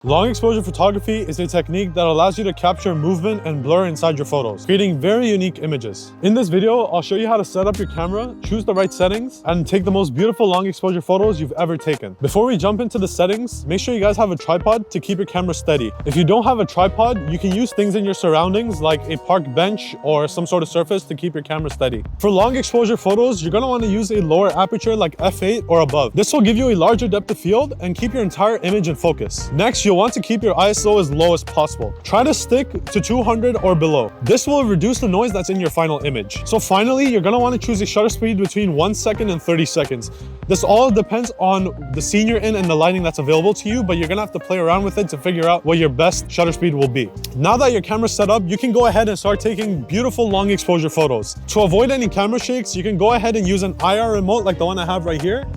Long exposure photography is a technique that allows you to capture movement and blur inside your photos, creating very unique images. In this video, I'll show you how to set up your camera, choose the right settings, and take the most beautiful long exposure photos you've ever taken. Before we jump into the settings, make sure you guys have a tripod to keep your camera steady. If you don't have a tripod, you can use things in your surroundings like a park bench or some sort of surface to keep your camera steady. For long exposure photos, you're going to want to use a lower aperture like f8 or above. This will give you a larger depth of field and keep your entire image in focus. Next, you'll want to keep your ISO as low as possible. Try to stick to 200 or below. This will reduce the noise that's in your final image. So finally, you're going to want to choose a shutter speed between 1 second and 30 seconds. This all depends on the scene you're in and the lighting that's available to you, but you're going to have to play around with it to figure out what your best shutter speed will be. Now that your camera's set up, you can go ahead and start taking beautiful long exposure photos. To avoid any camera shakes, you can go ahead and use an IR remote like the one I have right here.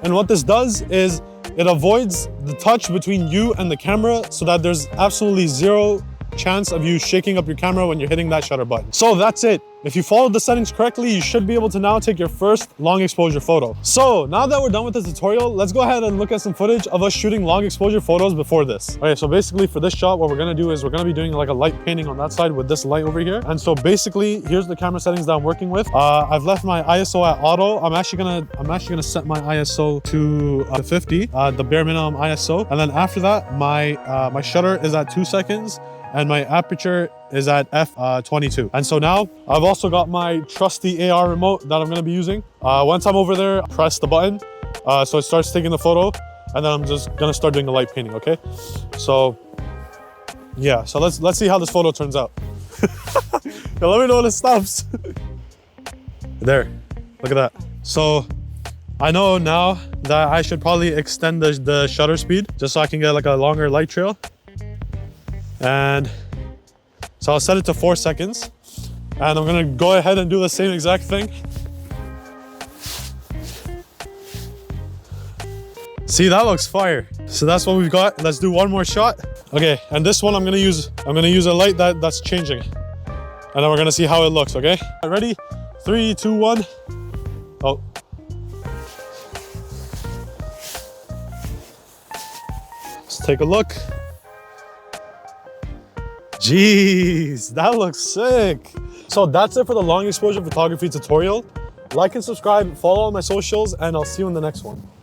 And what this does is it avoids the touch between you and the camera so that there's absolutely zero chance of you shaking up your camera when you're hitting that shutter button. So that's it. If you followed the settings correctly, you should be able to now take your first long exposure photo. So now that we're done with the tutorial, let's go ahead and look at some footage of us shooting long exposure photos before this. Okay, so basically for this shot, what we're gonna do is we're gonna be doing like a light painting on that side with this light over here. And so basically, here's the camera settings that I'm working with. I've left my ISO at auto. I'm actually gonna set my ISO to 50, the bare minimum ISO. And then after that, my shutter is at 2 seconds. And my aperture is at f22. And so now I've also got my trusty AR remote that I'm gonna be using. Once I'm over there, press the button so it starts taking the photo, and then I'm just gonna start doing the light painting, okay? So yeah, so let's see how this photo turns out. Now, let me know when it stops. There, look at that. So I know now that I should probably extend the shutter speed just so I can get like a longer light trail. And so I'll set it to 4 seconds, and I'm gonna go ahead and do the same exact thing. See, that looks fire. So that's what we've got. Let's do one more shot. Okay, and this one I'm gonna use a light that's changing, and then we're gonna see how it looks. Okay, ready? 3, 2, 1. Oh. Let's take a look. Jeez, that looks sick. So that's it for the long exposure photography tutorial. Like and subscribe, follow all my socials, and I'll see you in the next one.